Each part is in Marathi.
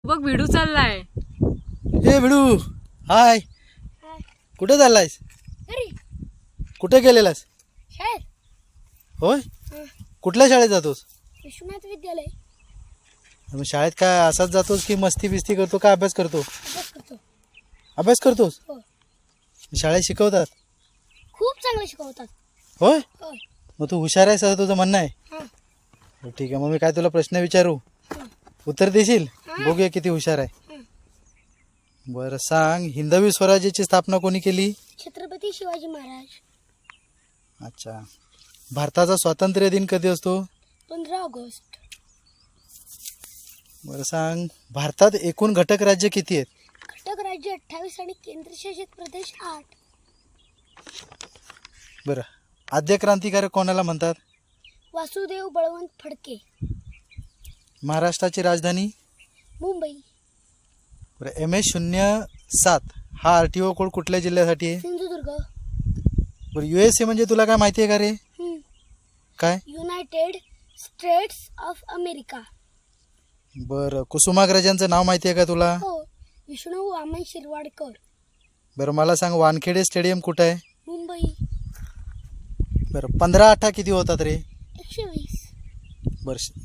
बघ भिडू चाललाय. ए भिडू, हाय. कुठे चाललायस? कुठे गेलेलास? शाळेत. होय, कुठल्या शाळेत जातोस? विश्वनाथ विद्यालय. मग शाळेत काय असाच जातोस की मस्ती बिस्ती करतो का अभ्यास करतो? अभ्यास करतो. अभ्यास करतोस? हो. शाळेत शिकवतात? खूप चांगलं शिकवतात. होय. होय. मग तू हुशार आहेस असं तुझं म्हणणं आहे? हां. हो, ठीक आहे. मग मी काय तुला प्रश्न विचारू, उत्तर देशील? बघूया किती हुशार आहे. बरं सांग, हिंदवी स्वराज्याची स्थापना कोणी केली? छत्रपती शिवाजी महाराज. अच्छा. भारताचा स्वातंत्र्य दिन कधी असतो? 15 ऑगस्ट. बरं सांग, भारतात एकूण घटक राज्य किती आहेत? घटक राज्य 28 आणि केंद्रशासित प्रदेश 8. बरं, आद्य क्रांतिकारक कोणाला म्हणतात? वासुदेव बळवंत फडके. महाराष्ट्राची राजधानी? मुंबई. बरं, MS-07 हा RTO कोड कुठल्या जिल्ह्यासाठी आहे? सिंधुदुर्ग. बरं, USA म्हणजे तुला काय माहिती आहे का रे? काय? United states of America. बरं, कुसुमाग्रजांचं नाव माहिती आहे का तुला? हो. विष्णू वामन शिरवाडकर. बरं, मला सांग, वानखेडे स्टेडियम कुठं आहे? मुंबई. बरं, 15/8 किती होतात रे? 120. बरं,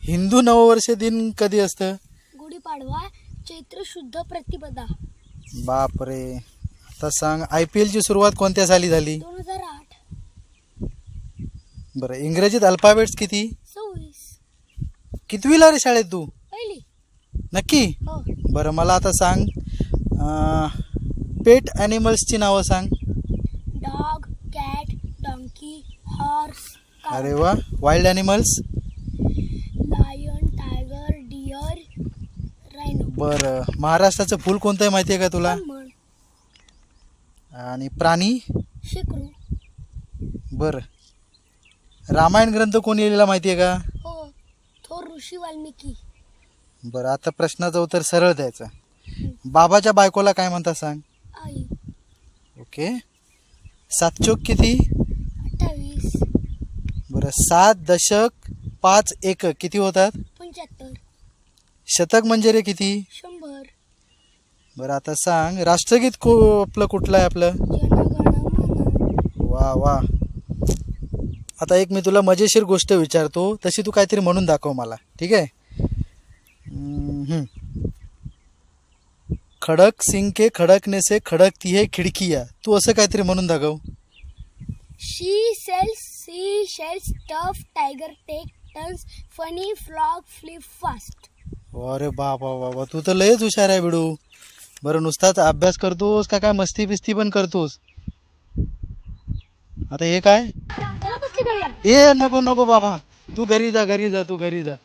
हिंदू नववर्ष दिन कधी असतं? गुढीपाडवा चैत्र शुद्ध प्रतिपदा. बापरे. आता सांग, IPL ची सुरुवात कोणत्या साली झाली? 2008. बरं, इंग्रजीत अल्फाबेट्स किती? 26. कितवीला रे शाळेत तू? पहिली. नक्की? हो. बरं, मला आता सांग, पेट ॲनिमल्सची नावं सांग. डॉग, कॅट, डॉंकी, हॉर्स, अरे वा. Wild animals? Lion, tiger, deer, rhino. बरं, महाराष्ट्राचं फूल कोणतं आहे माहिती आहे का तुला? कमळ. आणि प्राणी? शेकरू. बरं, रामायण ग्रंथ कोणी लिहिलेला माहिती आहे का? हो. थोर ऋषी वाल्मिकी. बरं, आता प्रश्नाचं उत्तर सरळ द्यायचं. बाबाच्या बायकोला काय म्हणतात सांग? आई. ओके. 7 चोक किती? 28. बरं, 7 दशक 5 एकक किती होतात? 75. शतक म्हणजे रे किती? 100. बरं, आता सांग, राष्ट्रगीत आपलं कुठलं आहे आपलं? जनगणमन. वा वा. आता एक मी तुला मजेशीर गोष्ट विचारतो, तशी तू काहीतरी म्हणून दाखव मला, ठीक आहे? खडक सिंग के खडकने से खडकती है खिडकिया, तू असं काहीतरी म्हणून दाखव. She shells tough tiger take turns funny flog flip fast. अरे बाबा बाबा, तू तर लयच हुशार आहे बिडू. बरं, नुसताच अभ्यास करतोस का काय मस्ती बिस्ती पण करतोस? आता हे काय? ए नको नको बाबा, तू घरी जा, घरी जा, तू घरी जा.